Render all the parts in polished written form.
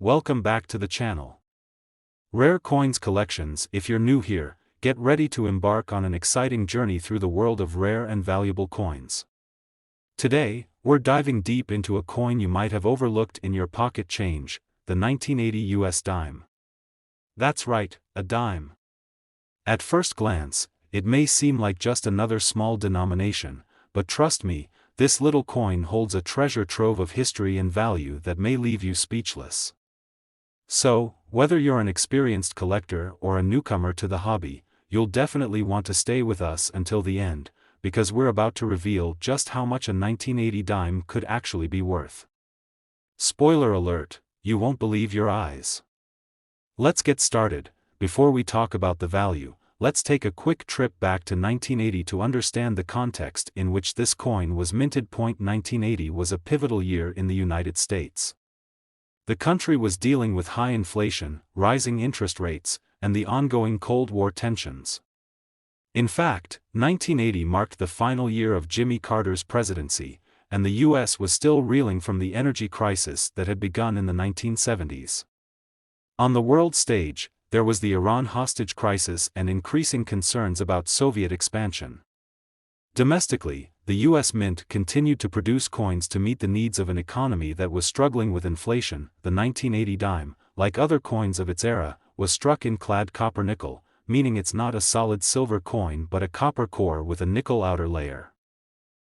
welcome back to the channel. Rare Coins Collections. If you're new here, get ready to embark on an exciting journey through the world of rare and valuable coins. Today, we're diving deep into a coin you might have overlooked in your pocket change, the 1980 US dime. That's right, a dime. At first glance, it may seem like just another small denomination, but trust me, this little coin holds a treasure trove of history and value that may leave you speechless. So, whether you're an experienced collector or a newcomer to the hobby, you'll definitely want to stay with us until the end, because we're about to reveal just how much a 1980 dime could actually be worth. Spoiler alert, you won't believe your eyes. Let's get started. Before we talk about the value, let's take a quick trip back to 1980 to understand the context in which this coin was minted. 1980 was a pivotal year in the United States. The country was dealing with high inflation, rising interest rates, and the ongoing Cold War tensions. In fact, 1980 marked the final year of Jimmy Carter's presidency, and the U.S. was still reeling from the energy crisis that had begun in the 1970s. On the world stage, there was the Iran hostage crisis and increasing concerns about Soviet expansion. Domestically, the U.S. Mint continued to produce coins to meet the needs of an economy that was struggling with inflation. The 1980 dime, like other coins of its era, was struck in clad copper nickel, meaning it's not a solid silver coin but a copper core with a nickel outer layer.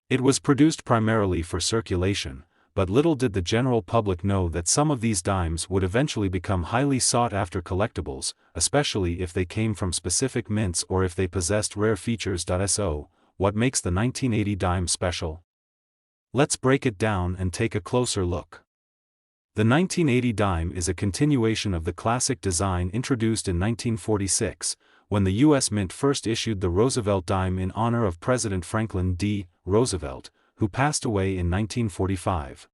It was produced primarily for circulation, but little did the general public know that some of these dimes would eventually become highly sought-after collectibles, especially if they came from specific mints or if they possessed rare features. So, what makes the 1980 dime special? Let's break it down and take a closer look. The 1980 dime is a continuation of the classic design introduced in 1946, when the U.S. Mint first issued the Roosevelt dime in honor of President Franklin D. Roosevelt, who passed away in 1945.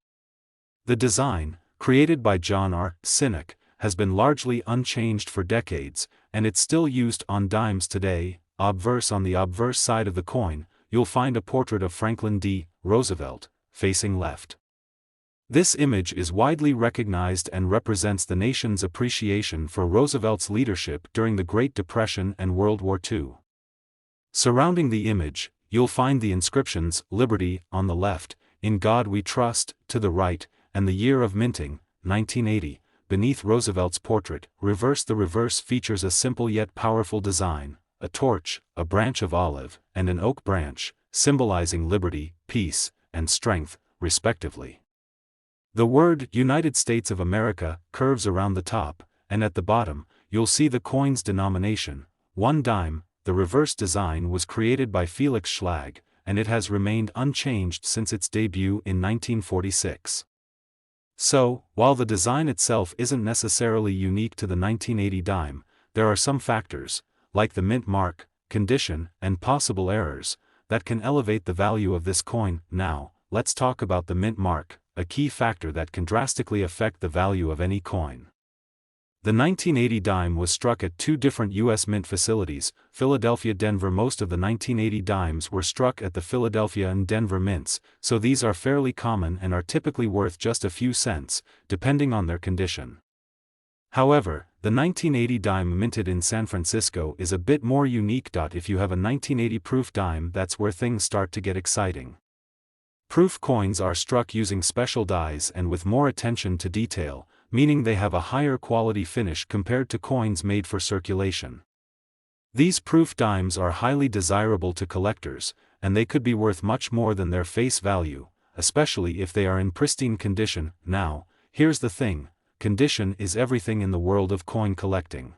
The design, created by John R. Sinek, has been largely unchanged for decades, and it's still used on dimes today. Obverse. On the obverse side of the coin, you'll find a portrait of Franklin D. Roosevelt, facing left. This image is widely recognized and represents the nation's appreciation for Roosevelt's leadership during the Great Depression and World War II. Surrounding the image, you'll find the inscriptions, Liberty, on the left, In God We Trust, to the right, and the year of minting, 1980, beneath Roosevelt's portrait. Reverse. The reverse features a simple yet powerful design, a torch, a branch of olive, and an oak branch, symbolizing liberty, peace, and strength, respectively. The word United States of America curves around the top, and at the bottom, you'll see the coin's denomination, 1 dime. The reverse design was created by Felix Schlag, and it has remained unchanged since its debut in 1946. So, while the design itself isn't necessarily unique to the 1980 dime, there are some factors, like the mint mark, condition, and possible errors, that can elevate the value of this coin. Now, let's talk about the mint mark, a key factor that can drastically affect the value of any coin. The 1980 dime was struck at 2 different U.S. Mint facilities, Philadelphia, Denver. Most of the 1980 dimes were struck at the Philadelphia and Denver mints, so these are fairly common and are typically worth just a few cents, depending on their condition. However, the 1980 dime minted in San Francisco is a bit more unique. If you have a 1980 proof dime, that's where things start to get exciting. Proof coins are struck using special dies and with more attention to detail, meaning they have a higher quality finish compared to coins made for circulation. These proof dimes are highly desirable to collectors, and they could be worth much more than their face value, especially if they are in pristine condition. Now, here's the thing, condition is everything in the world of coin collecting.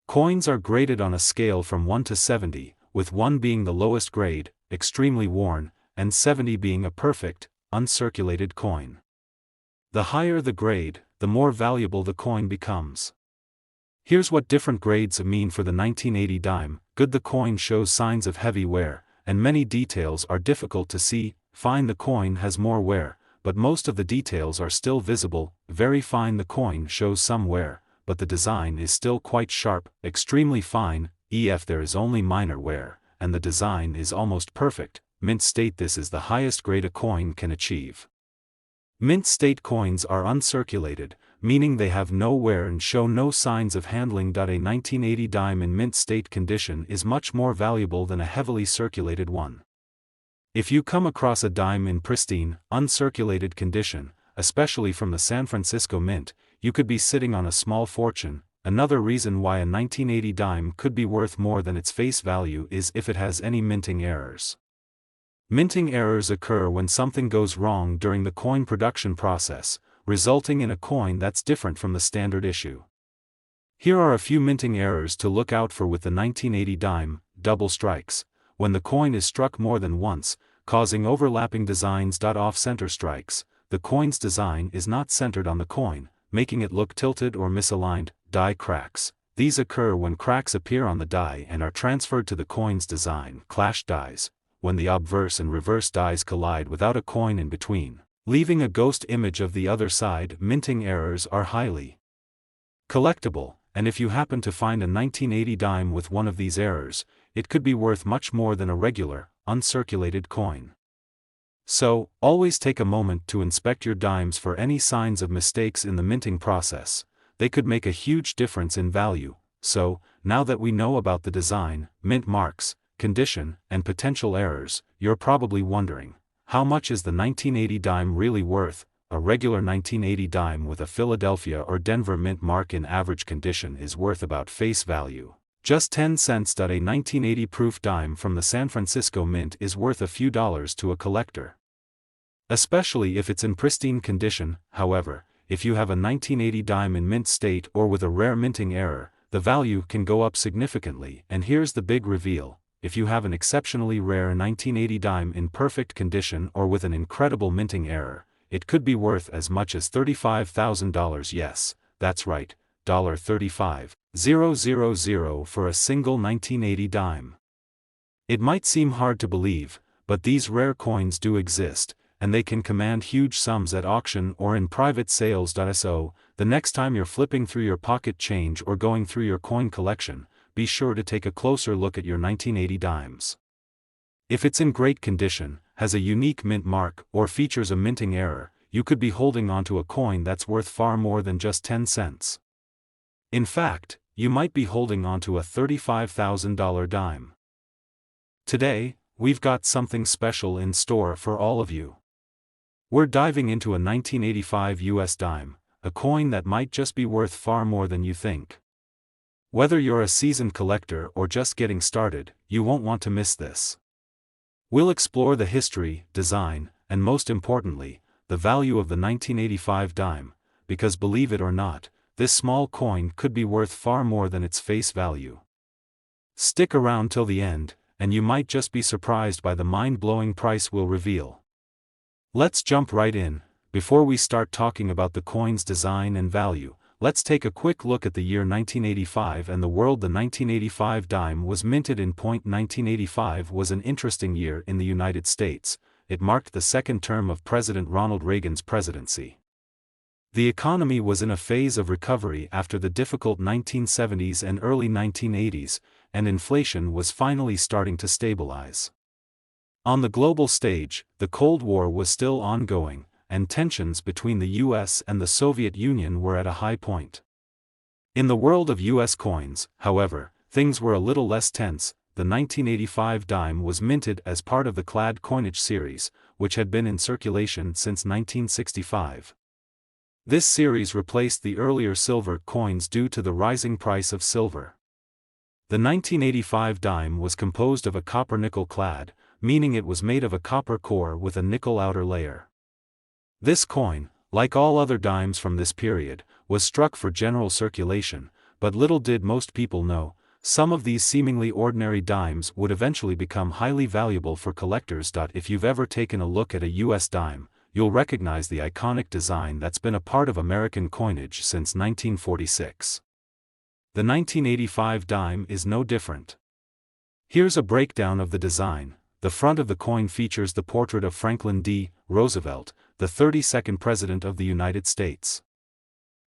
Coins are graded on a scale from 1 to 70, with 1 being the lowest grade, extremely worn, and 70 being a perfect, uncirculated coin. The higher the grade, the more valuable the coin becomes. Here's what different grades mean for the 1980 dime. Good. The coin shows signs of heavy wear, and many details are difficult to see. Fine. The coin has more wear, but most of the details are still visible. Very fine. The coin shows some wear, but the design is still quite sharp. Extremely fine. EF. There is only minor wear, and the design is almost perfect. Mint state. This is the highest grade a coin can achieve. Mint state coins are uncirculated, meaning they have no wear and show no signs of handling. A 1980 dime in mint state condition is much more valuable than a heavily circulated one. If you come across a dime in pristine, uncirculated condition, especially from the San Francisco Mint, you could be sitting on a small fortune. Another reason why a 1980 dime could be worth more than its face value is if it has any minting errors. Minting errors occur when something goes wrong during the coin production process, resulting in a coin that's different from the standard issue. Here are a few minting errors to look out for with the 1980 dime: double strikes, when the coin is struck more than once, causing overlapping designs. Off-center strikes, the coin's design is not centered on the coin, making it look tilted or misaligned. Die cracks, these occur when cracks appear on the die and are transferred to the coin's design. Clash dies, when the obverse and reverse dies collide without a coin in between, leaving a ghost image of the other side. Minting errors are highly collectible, and if you happen to find a 1980 dime with one of these errors, it could be worth much more than a regular, uncirculated coin. So, always take a moment to inspect your dimes for any signs of mistakes in the minting process. They could make a huge difference in value. So, now that we know about the design, mint marks, condition, and potential errors, you're probably wondering, how much is the 1980 dime really worth? A regular 1980 dime with a Philadelphia or Denver mint mark in average condition is worth about face value just 10 cents. A 1980 proof dime from the San Francisco Mint is worth a few dollars to a collector, especially if it's in pristine condition. However, if you have a 1980 dime in mint state or with a rare minting error, the value can go up significantly. And here's the big reveal: if you have an exceptionally rare 1980 dime in perfect condition or with an incredible minting error, it could be worth as much as $35,000. Yes, that's right, $35,000 for a single 1980 dime. It might seem hard to believe, but these rare coins do exist, and they can command huge sums at auction or in private sales. So, the next time you're flipping through your pocket change or going through your coin collection, be sure to take a closer look at your 1980 dimes. If it's in great condition, has a unique mint mark, or features a minting error, you could be holding onto a coin that's worth far more than just 10 cents. In fact, you might be holding onto a $35,000 dime. Today, we've got something special in store for all of you. We're diving into a 1985 US dime, a coin that might just be worth far more than you think. Whether you're a seasoned collector or just getting started, you won't want to miss this. We'll explore the history, design, and most importantly, the value of the 1985 dime, because believe it or not, this small coin could be worth far more than its face value. Stick around till the end, and you might just be surprised by the mind-blowing price we'll reveal. Let's jump right in. Before we start talking about the coin's design and value, let's take a quick look at the year 1985 and the world. The 1985 dime was minted in 1985 was an interesting year in the United States. It marked the second term of President Ronald Reagan's presidency. The economy was in a phase of recovery after the difficult 1970s and early 1980s, and inflation was finally starting to stabilize. On the global stage, the Cold War was still ongoing, and tensions between the US and the Soviet Union were at a high point. In the world of US coins, however, things were a little less tense. The 1985 dime was minted as part of the clad coinage series, which had been in circulation since 1965. This series replaced the earlier silver coins due to the rising price of silver. The 1985 dime was composed of a copper-nickel clad, meaning it was made of a copper core with a nickel outer layer. This coin, like all other dimes from this period, was struck for general circulation, but little did most people know, some of these seemingly ordinary dimes would eventually become highly valuable for collectors. If you've ever taken a look at a US dime, you'll recognize the iconic design that's been a part of American coinage since 1946. The 1985 dime is no different. Here's a breakdown of the design. The front of the coin features the portrait of Franklin D. Roosevelt, the 32nd President of the United States.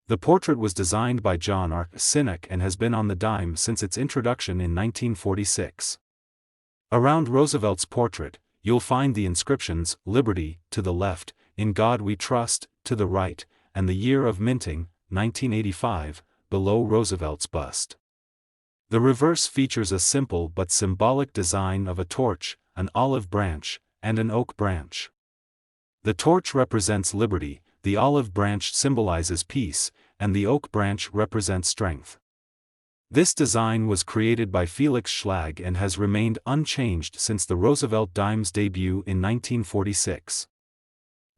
The portrait was designed by John R. Sinek and has been on the dime since its introduction in 1946. Around Roosevelt's portrait, you'll find the inscriptions, Liberty, to the left, In God We Trust, to the right, and the year of minting, 1985, below Roosevelt's bust. The reverse features a simple but symbolic design of a torch, an olive branch, and an oak branch. The torch represents liberty, the olive branch symbolizes peace, and the oak branch represents strength. This design was created by Felix Schlag and has remained unchanged since the Roosevelt dime's debut in 1946.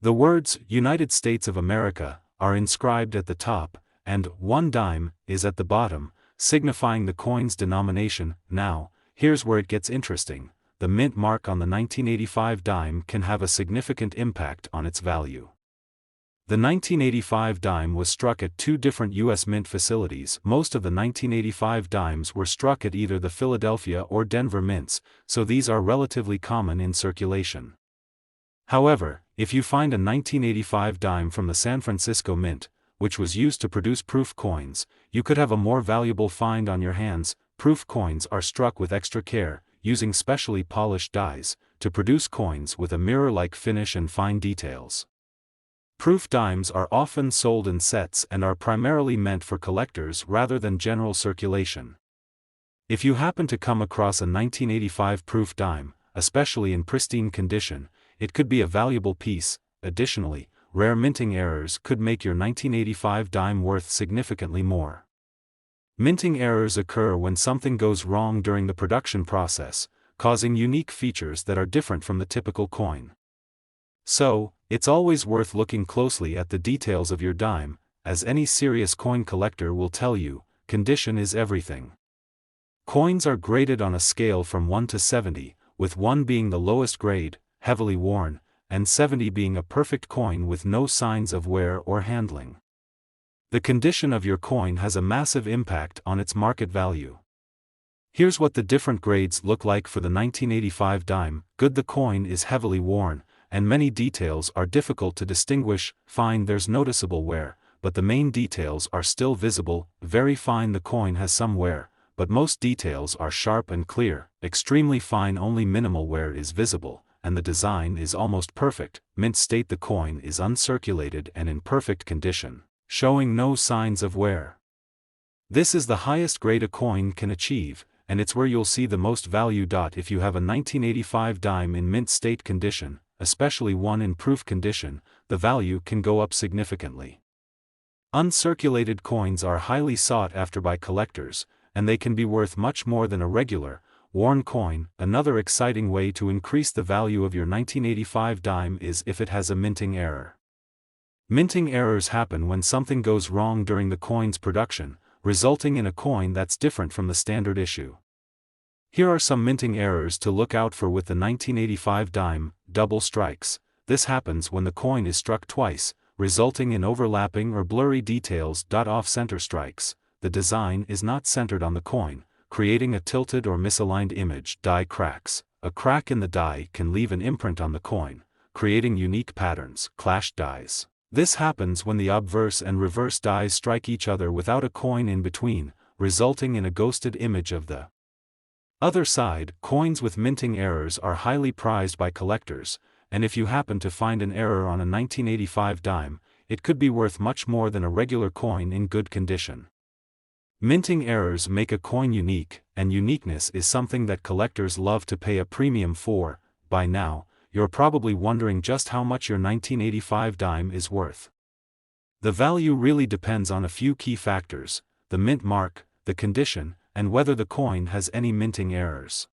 The words "United States of America" are inscribed at the top, and "1 dime" is at the bottom, signifying the coin's denomination. Now, here's where it gets interesting. The mint mark on the 1985 dime can have a significant impact on its value. The 1985 dime was struck at 2 different U.S. mint facilities. Most of the 1985 dimes were struck at either the Philadelphia or Denver mints, so these are relatively common in circulation. However, if you find a 1985 dime from the San Francisco Mint, which was used to produce proof coins, you could have a more valuable find on your hands. Proof coins are struck with extra care, using specially polished dies, to produce coins with a mirror-like finish and fine details. Proof dimes are often sold in sets and are primarily meant for collectors rather than general circulation. If you happen to come across a 1985 proof dime, especially in pristine condition, it could be a valuable piece. Additionally, rare minting errors could make your 1985 dime worth significantly more. Minting errors occur when something goes wrong during the production process, causing unique features that are different from the typical coin. So, it's always worth looking closely at the details of your dime. As any serious coin collector will tell you, condition is everything. Coins are graded on a scale from 1 to 70, with 1 being the lowest grade, heavily worn, and 70 being a perfect coin with no signs of wear or handling. The condition of your coin has a massive impact on its market value. Here's what the different grades look like for the 1985 dime. Good: the coin is heavily worn, and many details are difficult to distinguish. Fine: there's noticeable wear, but the main details are still visible. Very fine: the coin has some wear, but most details are sharp and clear. Extremely fine: only minimal wear is visible, and the design is almost perfect. Mint state: the coin is uncirculated and in perfect condition, showing no signs of wear. This is the highest grade a coin can achieve, and it's where you'll see the most value. If you have a 1985 dime in mint state condition, especially one in proof condition, the value can go up significantly. Uncirculated coins are highly sought after by collectors, and they can be worth much more than a regular, worn coin. Another exciting way to increase the value of your 1985 dime is if it has a minting error. Minting errors happen when something goes wrong during the coin's production, resulting in a coin that's different from the standard issue. Here are some minting errors to look out for with the 1985 dime. Double strikes. This happens when the coin is struck twice, resulting in overlapping or blurry details. Off-center strikes. The design is not centered on the coin, creating a tilted or misaligned image. Die cracks. A crack in the die can leave an imprint on the coin, creating unique patterns. Clashed dies. This happens when the obverse and reverse dies strike each other without a coin in between, resulting in a ghosted image of the other side. Coins with minting errors are highly prized by collectors, and if you happen to find an error on a 1985 dime, it could be worth much more than a regular coin in good condition. Minting errors make a coin unique, and uniqueness is something that collectors love to pay a premium for. By now, you're probably wondering just how much your 1985 dime is worth. The value really depends on a few key factors: the mint mark, the condition, and whether the coin has any minting errors.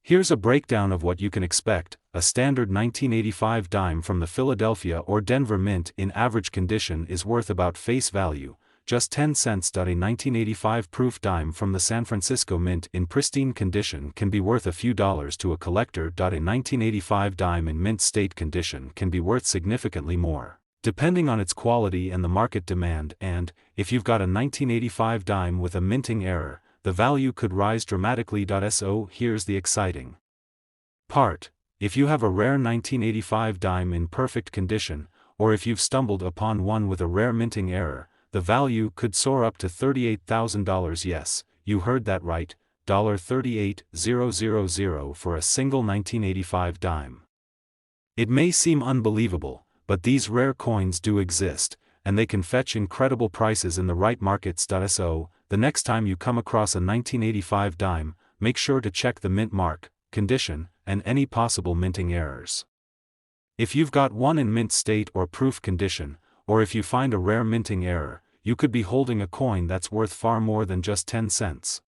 Here's a breakdown of what you can expect. A standard 1985 dime from the Philadelphia or Denver Mint in average condition is worth about face value, just 10 cents. A 1985 proof dime from the San Francisco Mint in pristine condition can be worth a few dollars to a collector. A 1985 dime in mint state condition can be worth significantly more, depending on its quality and the market demand. And, if you've got a 1985 dime with a minting error, the value could rise dramatically. So here's the exciting part: if you have a rare 1985 dime in perfect condition, or if you've stumbled upon one with a rare minting error, the value could soar up to $38,000. Yes, you heard that right, $38,000 for a single 1985 dime. It may seem unbelievable, but these rare coins do exist, and they can fetch incredible prices in the right markets. So, the next time you come across a 1985 dime, make sure to check the mint mark, condition, and any possible minting errors. If you've got one in mint state or proof condition, or if you find a rare minting error, you could be holding a coin that's worth far more than just 10 cents.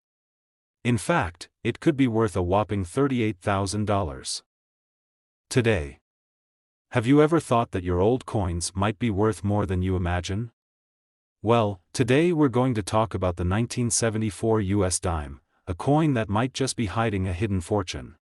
In fact, it could be worth a whopping $38,000. Today. Have you ever thought that your old coins might be worth more than you imagine? Well, today we're going to talk about the 1974 US dime, a coin that might just be hiding a hidden fortune.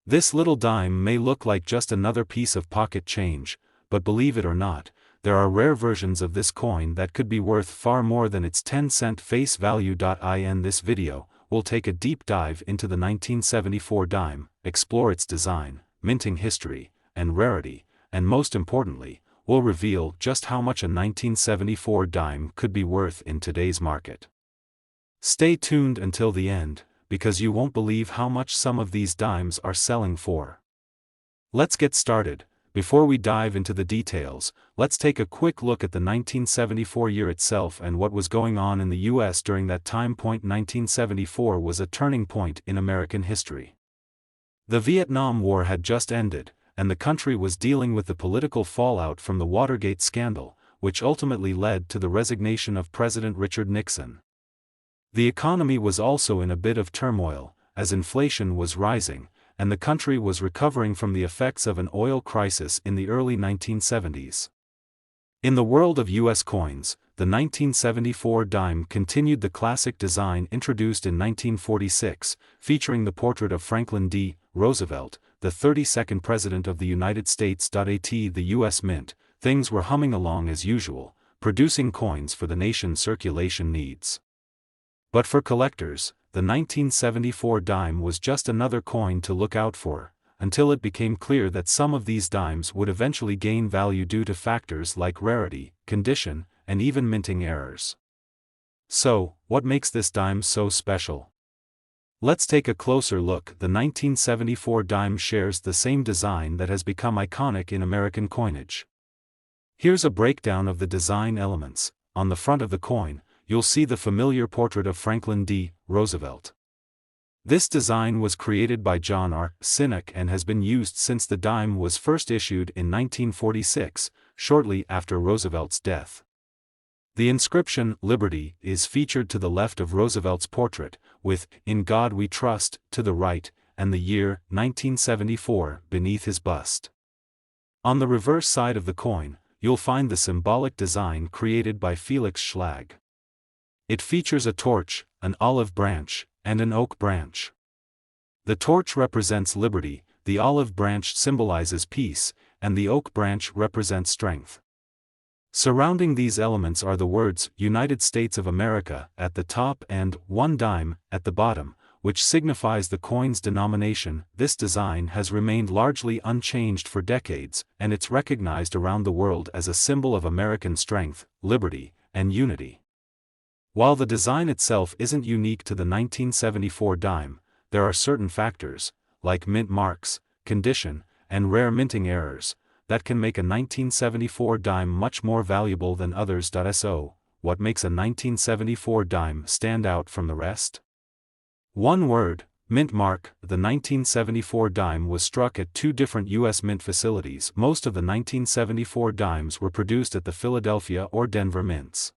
This little dime may look like just another piece of pocket change, but believe it or not, there are rare versions of this coin that could be worth far more than its 10-cent face value. In this video, we'll take a deep dive into the 1974 dime, explore its design, minting history, and rarity, and most importantly, we'll reveal just how much a 1974 dime could be worth in today's market. Stay tuned until the end, because you won't believe how much some of these dimes are selling for. Let's get started. Before we dive into the details, let's take a quick look at the 1974 year itself and what was going on in the US during that time. 1974 was a turning point in American history. The Vietnam War had just ended, and the country was dealing with the political fallout from the Watergate scandal, which ultimately led to the resignation of President Richard Nixon. The economy was also in a bit of turmoil, as inflation was rising, and the country was recovering from the effects of an oil crisis in the early 1970s. In the world of US coins, the 1974 dime continued the classic design introduced in 1946, featuring the portrait of Franklin D. Roosevelt, the 32nd President of the United States. At the US Mint, things were humming along as usual, producing coins for the nation's circulation needs. But for collectors, the 1974 dime was just another coin to look out for, until it became clear that some of these dimes would eventually gain value due to factors like rarity, condition, and even minting errors. So, what makes this dime so special? Let's take a closer look. The 1974 dime shares the same design that has become iconic in American coinage. Here's a breakdown of the design elements. On the front of the coin, you'll see the familiar portrait of Franklin D. Roosevelt. This design was created by John R. Sinek and has been used since the dime was first issued in 1946, shortly after Roosevelt's death. The inscription, Liberty, is featured to the left of Roosevelt's portrait, with, In God We Trust, to the right, and the year, 1974, beneath his bust. On the reverse side of the coin, you'll find the symbolic design created by Felix Schlag. It features a torch, an olive branch, and an oak branch. The torch represents liberty, the olive branch symbolizes peace, and the oak branch represents strength. Surrounding these elements are the words United States of America at the top and one dime at the bottom, which signifies the coin's denomination. This design has remained largely unchanged for decades, and it's recognized around the world as a symbol of American strength, liberty, and unity. While the design itself isn't unique to the 1974 dime, there are certain factors, like mint marks, condition, and rare minting errors, that can make a 1974 dime much more valuable than others. So, what makes a 1974 dime stand out from the rest? One word, mint mark. The 1974 dime was struck at two different U.S. mint facilities. Most of the 1974 dimes were produced at the Philadelphia or Denver mints.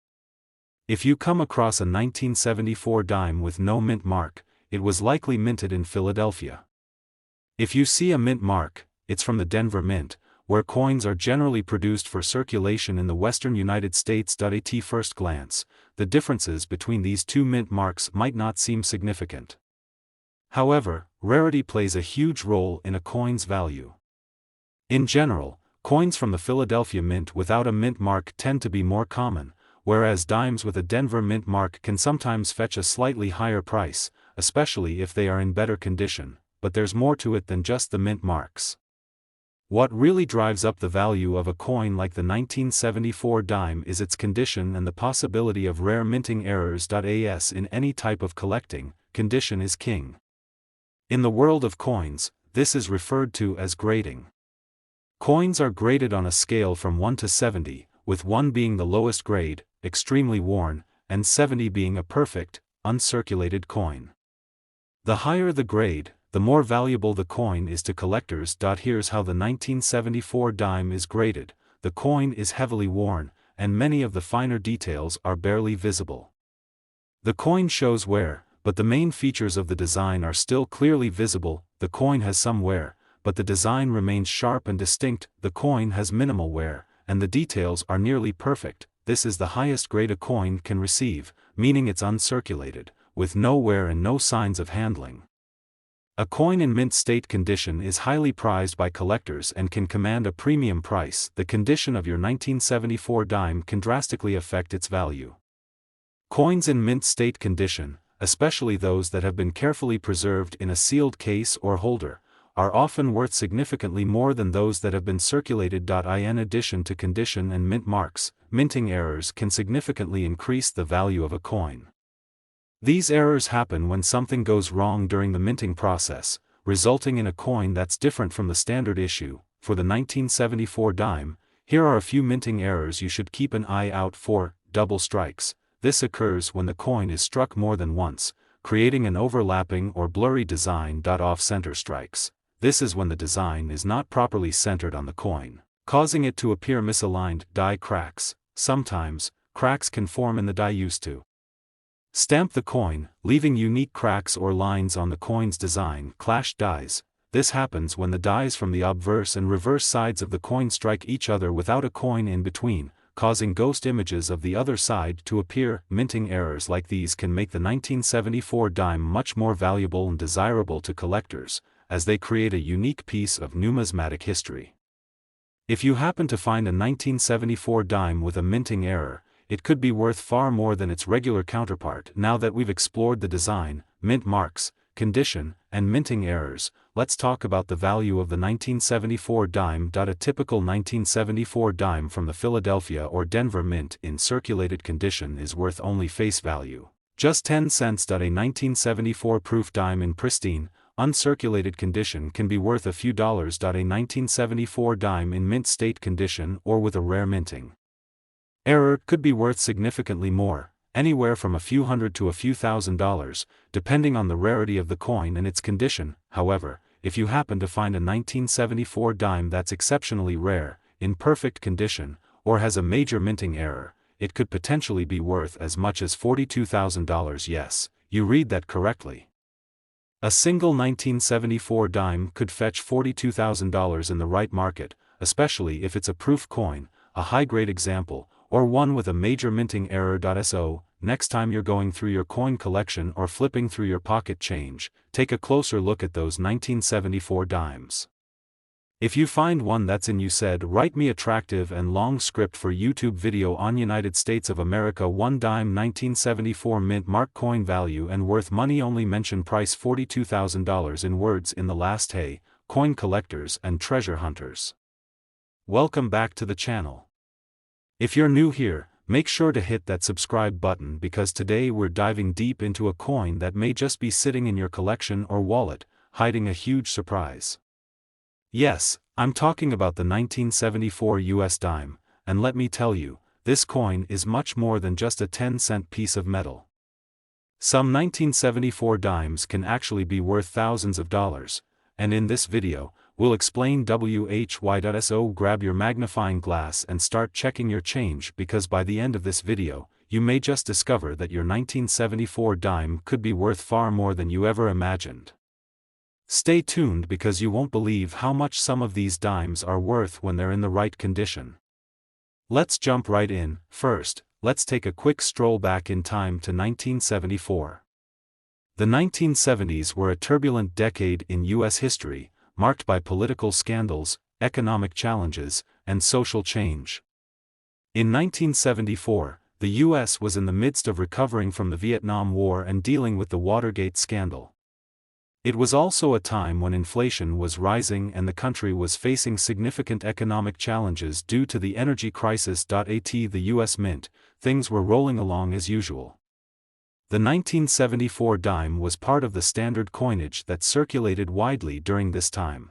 If you come across a 1974 dime with no mint mark, it was likely minted in Philadelphia. If you see a mint mark, it's from the Denver Mint, where coins are generally produced for circulation in the western United States. At first glance, the differences between these two mint marks might not seem significant. However, rarity plays a huge role in a coin's value. In general, coins from the Philadelphia Mint without a mint mark tend to be more common, whereas dimes with a Denver Mint mark can sometimes fetch a slightly higher price, especially if they are in better condition, but there's more to it than just the mint marks. What really drives up the value of a coin like the 1974 dime is its condition and the possibility of rare minting errors. In any type of collecting, condition is king. In the world of coins, this is referred to as grading. Coins are graded on a scale from 1 to 70, with 1 being the lowest grade, extremely worn, and 70 being a perfect, uncirculated coin. The higher the grade, the more valuable the coin is to collectors. Here's how the 1974 dime is graded. The coin is heavily worn, and many of the finer details are barely visible. The coin shows wear, but the main features of the design are still clearly visible. The coin has some wear, but the design remains sharp and distinct. The coin has minimal wear, and the details are nearly perfect. This is the highest grade a coin can receive, meaning it's uncirculated, with no wear and no signs of handling. A coin in mint state condition is highly prized by collectors and can command a premium price. The condition of your 1974 dime can drastically affect its value. Coins in mint state condition, especially those that have been carefully preserved in a sealed case or holder, are often worth significantly more than those that have been circulated. In addition to condition and mint marks, minting errors can significantly increase the value of a coin. These errors happen when something goes wrong during the minting process, resulting in a coin that's different from the standard issue. For the 1974 dime, here are a few minting errors you should keep an eye out for. Double strikes. This occurs when the coin is struck more than once, creating an overlapping or blurry design. Off-center strikes. This is when the design is not properly centered on the coin, causing it to appear misaligned. Die cracks. Sometimes, cracks can form in the die used to stamp the coin, leaving unique cracks or lines on the coin's design. Clashed dies. This happens when the dies from the obverse and reverse sides of the coin strike each other without a coin in between, causing ghost images of the other side to appear. Minting errors like these can make the 1974 dime much more valuable and desirable to collectors, as they create a unique piece of numismatic history. If you happen to find a 1974 dime with a minting error, it could be worth far more than its regular counterpart. Now that we've explored the design, mint marks, condition, and minting errors, let's talk about the value of the 1974 dime. A typical 1974 dime from the Philadelphia or Denver Mint in circulated condition is worth only face value, just 10 cents. A 1974 proof dime in pristine, uncirculated condition can be worth a few dollars. A 1974 dime in mint state condition or with a rare minting error could be worth significantly more, anywhere from a few hundred to a few $1,000s, depending on the rarity of the coin and its condition. However, if you happen to find a 1974 dime that's exceptionally rare, in perfect condition, or has a major minting error, it could potentially be worth as much as $42,000. Yes, you read that correctly. A single 1974 dime could fetch $42,000 in the right market, especially if it's a proof coin, a high-grade example, or one with a major minting error. So, next time you're going through your coin collection or flipping through your pocket change, take a closer look at those 1974 dimes. If you find one that's in you said, write me attractive and long script for YouTube video on United States of America 1 dime 1974 mint mark coin value and worth money only mention price $42,000 in words in the last. Hey, coin collectors and treasure hunters. Welcome back to the channel. If you're new here, make sure to hit that subscribe button because today we're diving deep into a coin that may just be sitting in your collection or wallet, hiding a huge surprise. Yes, I'm talking about the 1974 US dime, and let me tell you, this coin is much more than just a 10-cent piece of metal. Some 1974 dimes can actually be worth thousands of dollars, and in this video, we'll explain why. So grab your magnifying glass and start checking your change because by the end of this video, you may just discover that your 1974 dime could be worth far more than you ever imagined. Stay tuned because you won't believe how much some of these dimes are worth when they're in the right condition. Let's jump right in. First, let's take a quick stroll back in time to 1974. The 1970s were a turbulent decade in U.S. history, marked by political scandals, economic challenges, and social change. In 1974, the U.S. was in the midst of recovering from the Vietnam War and dealing with the Watergate scandal. It was also a time when inflation was rising and the country was facing significant economic challenges due to the energy crisis. At the U.S. Mint, things were rolling along as usual. The 1974 dime was part of the standard coinage that circulated widely during this time.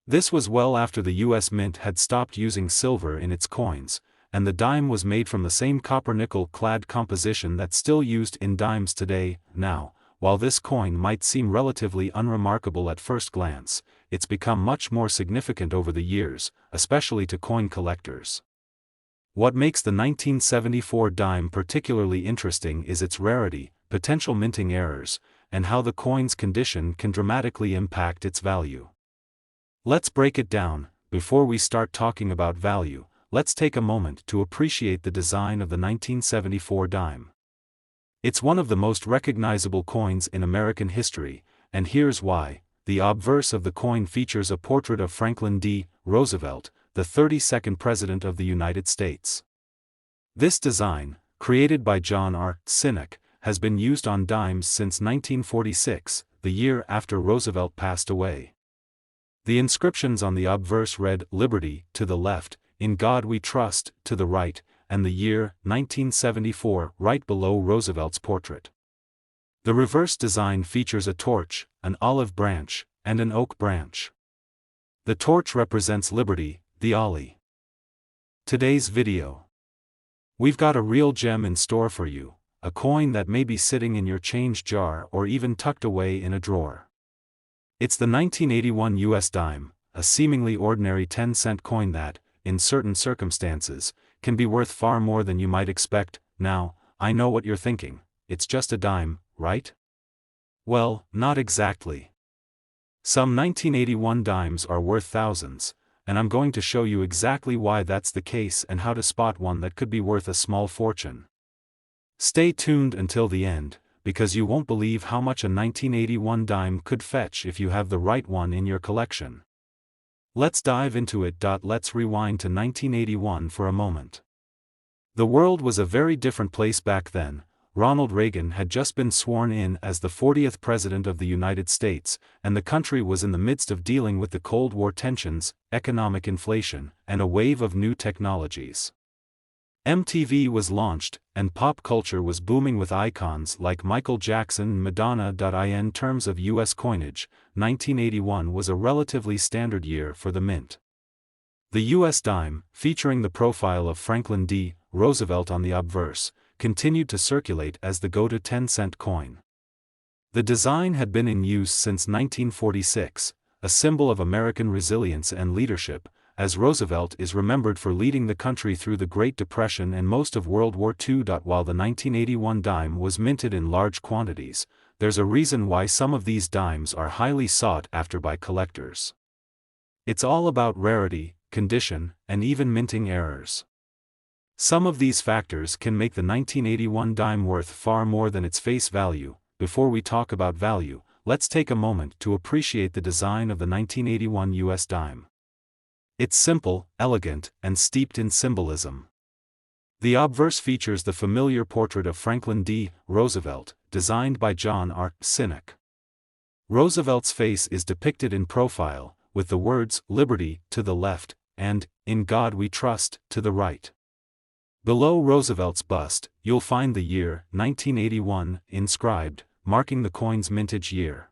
This was well after the U.S. Mint had stopped using silver in its coins, and the dime was made from the same copper-nickel clad composition that's still used in dimes today. Now, while this coin might seem relatively unremarkable at first glance, it's become much more significant over the years, especially to coin collectors. What makes the 1974 dime particularly interesting is its rarity, potential minting errors, and how the coin's condition can dramatically impact its value. Let's break it down. Before we start talking about value, let's take a moment to appreciate the design of the 1974 dime. It's one of the most recognizable coins in American history, and here's why. The obverse of the coin features a portrait of Franklin D. Roosevelt, the 32nd President of the United States. This design, created by John R. Sinek, has been used on dimes since 1946, the year after Roosevelt passed away. The inscriptions on the obverse read "Liberty" to the left, "In God We Trust" to the right, and the year 1974 right below Roosevelt's portrait. The reverse design features a torch, an olive branch, and an oak branch. The torch represents liberty, the ollie. Today's video. We've got a real gem in store for you, a coin that may be sitting in your change jar or even tucked away in a drawer. It's the 1981 US dime, a seemingly ordinary 10-cent coin that, in certain circumstances, can be worth far more than you might expect. Now, I know what you're thinking, it's just a dime, right? Well, not exactly. Some 1981 dimes are worth thousands, and I'm going to show you exactly why that's the case and how to spot one that could be worth a small fortune. Stay tuned until the end, because you won't believe how much a 1981 dime could fetch if you have the right one in your collection. Let's dive into it. Let's rewind to 1981 for a moment. The world was a very different place back then. Ronald Reagan had just been sworn in as the 40th President of the United States, and the country was in the midst of dealing with the Cold War tensions, economic inflation, and a wave of new technologies. MTV was launched, and pop culture was booming with icons like Michael Jackson and Madonna. In terms of US coinage, 1981 was a relatively standard year for the mint. The US dime, featuring the profile of Franklin D. Roosevelt on the obverse, continued to circulate as the go-to 10-cent coin. The design had been in use since 1946, a symbol of American resilience and leadership, as Roosevelt is remembered for leading the country through the Great Depression and most of World War II. While the 1981 dime was minted in large quantities, there's a reason why some of these dimes are highly sought after by collectors. It's all about rarity, condition, and even minting errors. Some of these factors can make the 1981 dime worth far more than its face value. Before we talk about value, let's take a moment to appreciate the design of the 1981 US dime. It's simple, elegant, and steeped in symbolism. The obverse features the familiar portrait of Franklin D. Roosevelt, designed by John R. Sinek. Roosevelt's face is depicted in profile, with the words "Liberty" to the left, and "In God We Trust" to the right. Below Roosevelt's bust, you'll find the year 1981 inscribed, marking the coin's mintage year.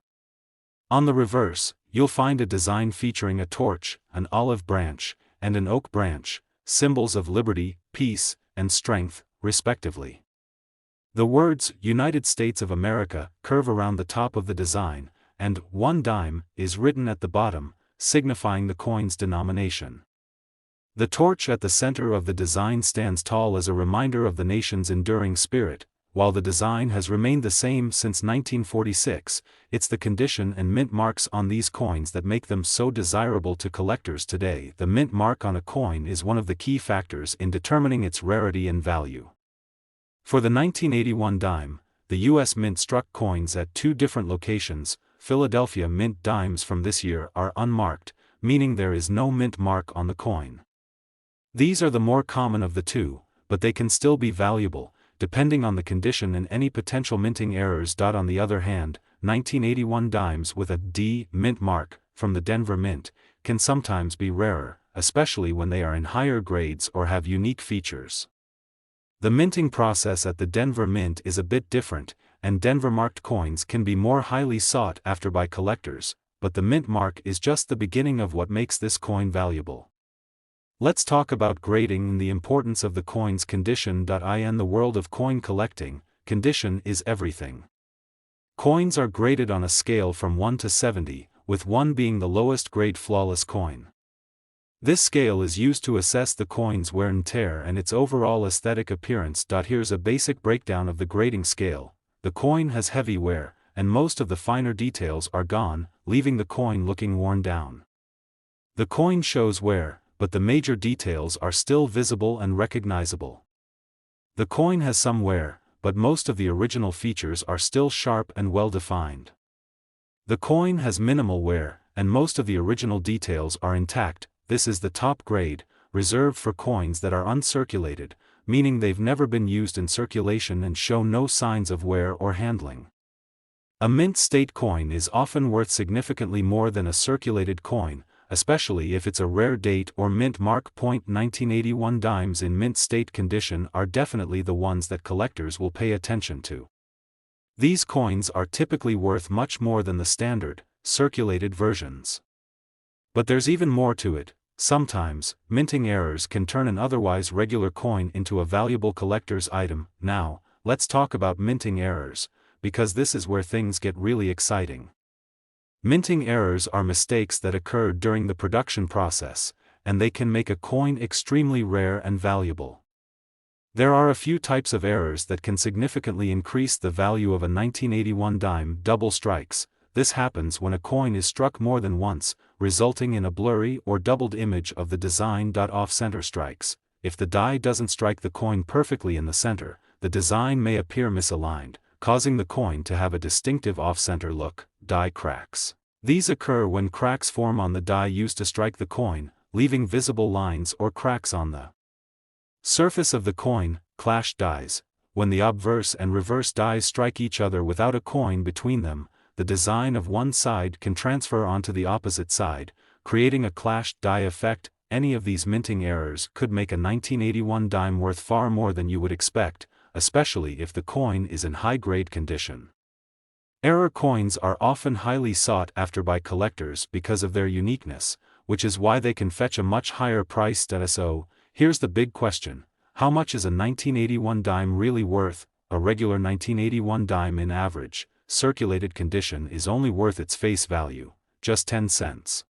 On the reverse, you'll find a design featuring a torch, an olive branch, and an oak branch, symbols of liberty, peace, and strength, respectively. The words "United States of America" curve around the top of the design, and "1 dime" is written at the bottom, signifying the coin's denomination. The torch at the center of the design stands tall as a reminder of the nation's enduring spirit. While the design has remained the same since 1946, it's the condition and mint marks on these coins that make them so desirable to collectors today. The mint mark on a coin is one of the key factors in determining its rarity and value. For the 1981 dime, the U.S. Mint struck coins at two different locations. Philadelphia Mint dimes from this year are unmarked, meaning there is no mint mark on the coin. These are the more common of the two, but they can still be valuable, depending on the condition and any potential minting errors. On the other hand, 1981 dimes with a D mint mark, from the Denver Mint, can sometimes be rarer, especially when they are in higher grades or have unique features. The minting process at the Denver Mint is a bit different, and Denver-marked coins can be more highly sought after by collectors, but the mint mark is just the beginning of what makes this coin valuable. Let's talk about grading and the importance of the coin's condition. In the world of coin collecting, condition is everything. Coins are graded on a scale from 1 to 70, with 1 being the lowest grade flawless coin. This scale is used to assess the coin's wear and tear and its overall aesthetic appearance. Here's a basic breakdown of the grading scale. The coin has heavy wear, and most of the finer details are gone, leaving the coin looking worn down. The coin shows wear, but the major details are still visible and recognizable. The coin has some wear, but most of the original features are still sharp and well defined. The coin has minimal wear, and most of the original details are intact. This is the top grade, reserved for coins that are uncirculated, meaning they've never been used in circulation and show no signs of wear or handling. A mint state coin is often worth significantly more than a circulated coin, especially if it's a rare date or mint mark. 1981 dimes in mint state condition are definitely the ones that collectors will pay attention to. These coins are typically worth much more than the standard, circulated versions. But there's even more to it. Sometimes, minting errors can turn an otherwise regular coin into a valuable collector's item. Now, let's talk about minting errors, because this is where things get really exciting. Minting errors are mistakes that occur during the production process, and they can make a coin extremely rare and valuable. There are a few types of errors that can significantly increase the value of a 1981 dime. Double strikes. This happens when a coin is struck more than once, resulting in a blurry or doubled image of the design. Off-center strikes. If the die doesn't strike the coin perfectly in the center, the design may appear misaligned, causing the coin to have a distinctive off-center look. Die cracks. These occur when cracks form on the die used to strike the coin, leaving visible lines or cracks on the surface of the coin. Clash dies. When the obverse and reverse dies strike each other without a coin between them, the design of one side can transfer onto the opposite side, creating a clashed die effect. Any of these minting errors could make a 1981 dime worth far more than you would expect, especially if the coin is in high-grade condition. Error coins are often highly sought after by collectors because of their uniqueness, which is why they can fetch a much higher price. So, here's the big question: how much is a 1981 dime really worth? A regular 1981 dime in average, circulated condition is only worth its face value, just 10 cents.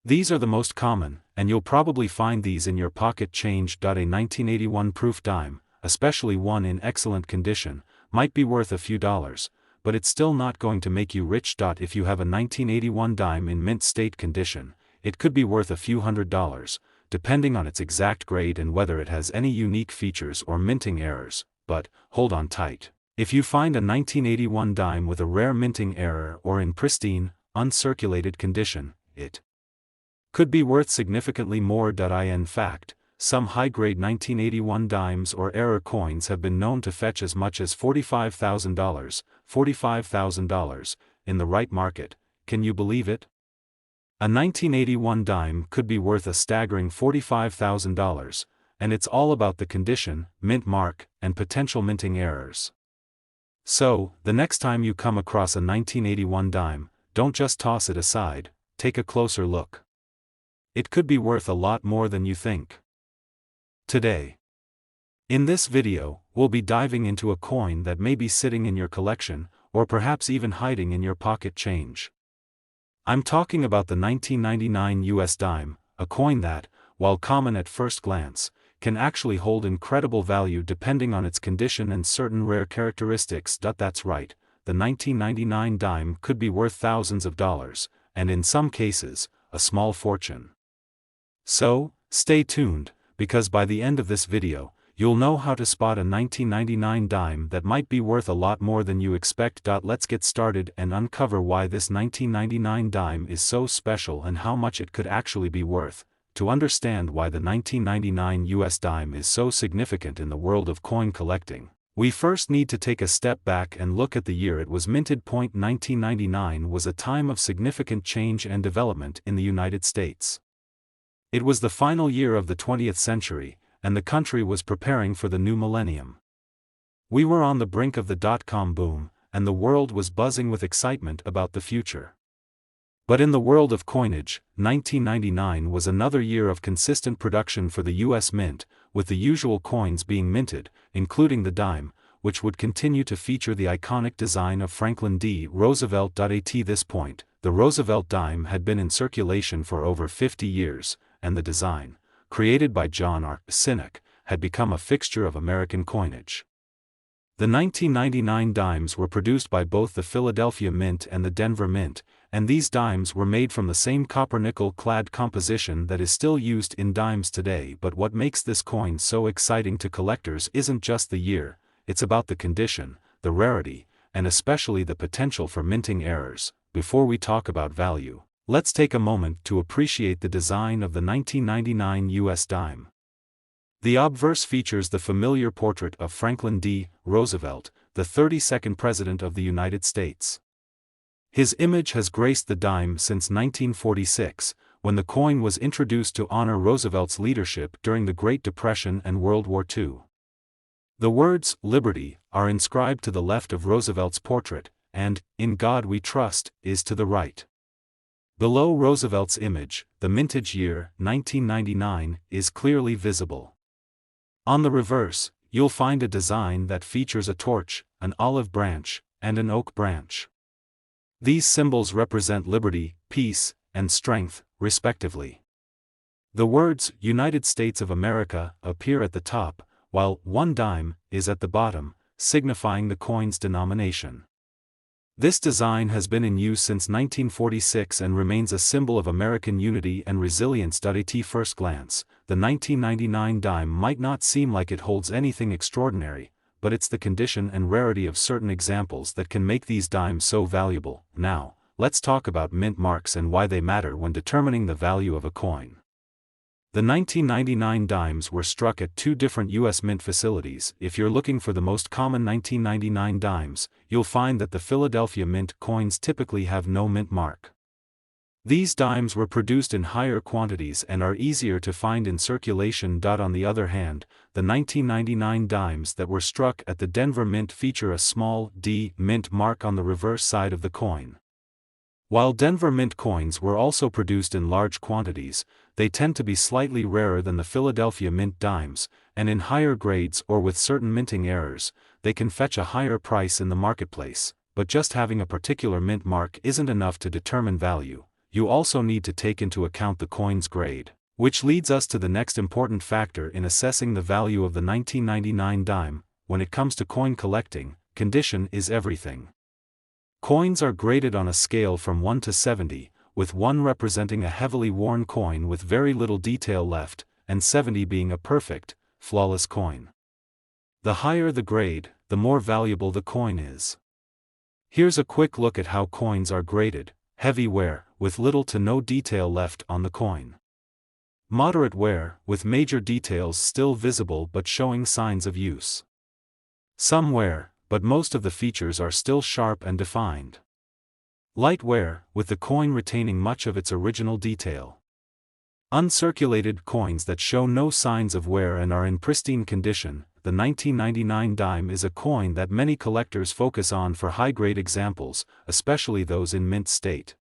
These are the most common, and you'll probably find these in your pocket change. A 1981 proof dime, especially one in excellent condition, might be worth a few dollars, but it's still not going to make you rich. If you have a 1981 dime in mint state condition, it could be worth a few $100s, depending on its exact grade and whether it has any unique features or minting errors. But, hold on tight. If you find a 1981 dime with a rare minting error or in pristine, uncirculated condition, it could be worth significantly more. In fact, some high-grade 1981 dimes or error coins have been known to fetch as much as $45,000, in the right market. Can you believe it? A 1981 dime could be worth a staggering $45,000, and it's all about the condition, mint mark, and potential minting errors. So, the next time you come across a 1981 dime, don't just toss it aside, take a closer look. It could be worth a lot more than you think. Today, in this video, we'll be diving into a coin that may be sitting in your collection, or perhaps even hiding in your pocket change. I'm talking about the 1999 US dime, a coin that, while common at first glance, can actually hold incredible value depending on its condition and certain rare characteristics. That's right, the 1999 dime could be worth thousands of dollars, and in some cases, a small fortune. So, stay tuned, because by the end of this video, you'll know how to spot a 1999 dime that might be worth a lot more than you expect. Let's get started and uncover why this 1999 dime is so special and how much it could actually be worth. To understand why the 1999 US dime is so significant in the world of coin collecting, we first need to take a step back and look at the year it was minted. 1999 was a time of significant change and development in the United States. It was the final year of the 20th century, and the country was preparing for the new millennium. We were on the brink of the dot-com boom, and the world was buzzing with excitement about the future. But in the world of coinage, 1999 was another year of consistent production for the U.S. Mint, with the usual coins being minted, including the dime, which would continue to feature the iconic design of Franklin D. Roosevelt. At this point, the Roosevelt dime had been in circulation for over 50 years, and the design, created by John R. Sinek, had become a fixture of American coinage. The 1999 dimes were produced by both the Philadelphia Mint and the Denver Mint, and these dimes were made from the same copper-nickel clad composition that is still used in dimes today. But what makes this coin so exciting to collectors isn't just the year, it's about the condition, the rarity, and especially the potential for minting errors. Before we talk about value, let's take a moment to appreciate the design of the 1999 US dime. The obverse features the familiar portrait of Franklin D. Roosevelt, the 32nd President of the United States. His image has graced the dime since 1946, when the coin was introduced to honor Roosevelt's leadership during the Great Depression and World War II. The words, "Liberty," are inscribed to the left of Roosevelt's portrait, and, "In God We Trust," is to the right. Below Roosevelt's image, the mintage year, 1999, is clearly visible. On the reverse, you'll find a design that features a torch, an olive branch, and an oak branch. These symbols represent liberty, peace, and strength, respectively. The words, "United States of America," appear at the top, while "1 dime" is at the bottom, signifying the coin's denomination. This design has been in use since 1946 and remains a symbol of American unity and resilience. At first glance, the 1999 dime might not seem like it holds anything extraordinary, but it's the condition and rarity of certain examples that can make these dimes so valuable. Now, let's talk about mint marks and why they matter when determining the value of a coin. The 1999 dimes were struck at 2 different U.S. Mint facilities. If you're looking for the most common 1999 dimes, you'll find that the Philadelphia Mint coins typically have no mint mark. These dimes were produced in higher quantities and are easier to find in circulation. On the other hand, the 1999 dimes that were struck at the Denver Mint feature a small D mint mark on the reverse side of the coin. While Denver Mint coins were also produced in large quantities, they tend to be slightly rarer than the Philadelphia Mint dimes, and in higher grades or with certain minting errors, they can fetch a higher price in the marketplace. But just having a particular mint mark isn't enough to determine value. You also need to take into account the coin's grade, which leads us to the next important factor in assessing the value of the 1999 dime. When it comes to coin collecting, condition is everything. Coins are graded on a scale from 1 to 70, with 1 representing a heavily worn coin with very little detail left, and 70 being a perfect, flawless coin. The higher the grade, the more valuable the coin is. Here's a quick look at how coins are graded: heavy wear, with little to no detail left on the coin. Moderate wear, with major details still visible but showing signs of use. Some wear, but most of the features are still sharp and defined. Light wear, with the coin retaining much of its original detail. Uncirculated coins that show no signs of wear and are in pristine condition. The 1999 dime is a coin that many collectors focus on for high-grade examples, especially those in mint state.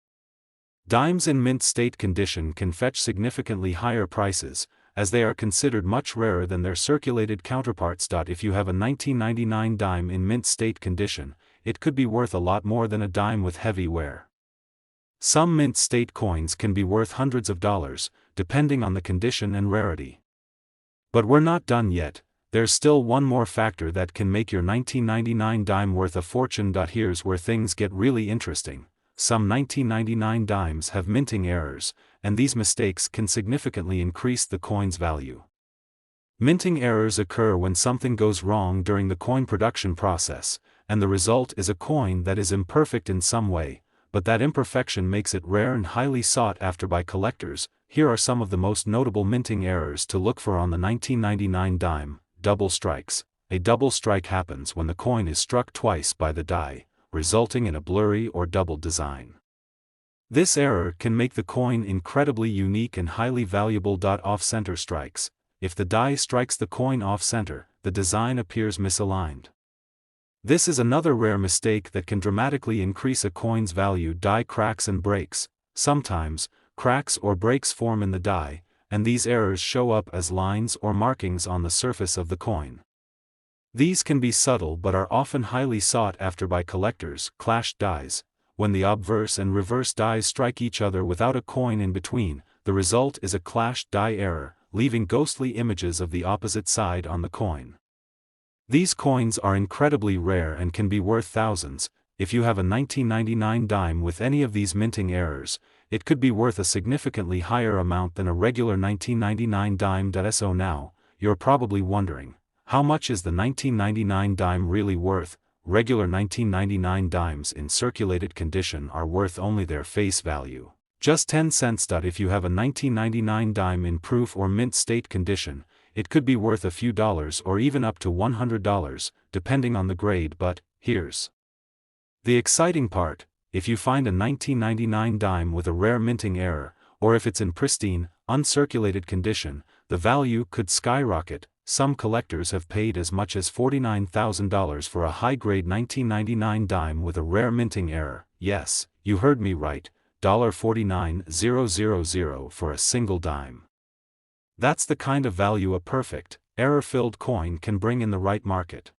Dimes in mint state condition can fetch significantly higher prices, as they are considered much rarer than their circulated counterparts. If you have a 1999 dime in mint state condition, it could be worth a lot more than a dime with heavy wear. Some mint state coins can be worth hundreds of dollars, depending on the condition and rarity. But we're not done yet. There's still one more factor that can make your 1999 dime worth a fortune. Here's where things get really interesting. Some 1999 dimes have minting errors, and these mistakes can significantly increase the coin's value. Minting errors occur when something goes wrong during the coin production process, and the result is a coin that is imperfect in some way, but that imperfection makes it rare and highly sought after by collectors. Here are some of the most notable minting errors to look for on the 1999 dime. Double strikes. A double strike happens when the coin is struck twice by the die, resulting in a blurry or doubled design. This error can make the coin incredibly unique and highly valuable. Off-center strikes. If the die strikes the coin off-center, the design appears misaligned. This is another rare mistake that can dramatically increase a coin's value. Die cracks and breaks. Sometimes, cracks or breaks form in the die, and these errors show up as lines or markings on the surface of the coin. These can be subtle but are often highly sought after by collectors. Clashed dies. When the obverse and reverse dies strike each other without a coin in between, the result is a clashed die error, leaving ghostly images of the opposite side on the coin. These coins are incredibly rare and can be worth thousands. If you have a 1999 dime with any of these minting errors, it could be worth a significantly higher amount than a regular 1999 dime. So now, you're probably wondering, how much is the 1999 dime really worth? Regular 1999 dimes in circulated condition are worth only their face value, just 10 cents. If you have a 1999 dime in proof or mint state condition, it could be worth a few dollars or even up to $100, depending on the grade. But here's the exciting part: if you find a 1999 dime with a rare minting error, or if it's in pristine, uncirculated condition, the value could skyrocket. Some collectors have paid as much as $49,000 for a high-grade 1999 dime with a rare minting error. Yes, you heard me right, $49,000 for a single dime. That's the kind of value a perfect, error-filled coin can bring in the right market.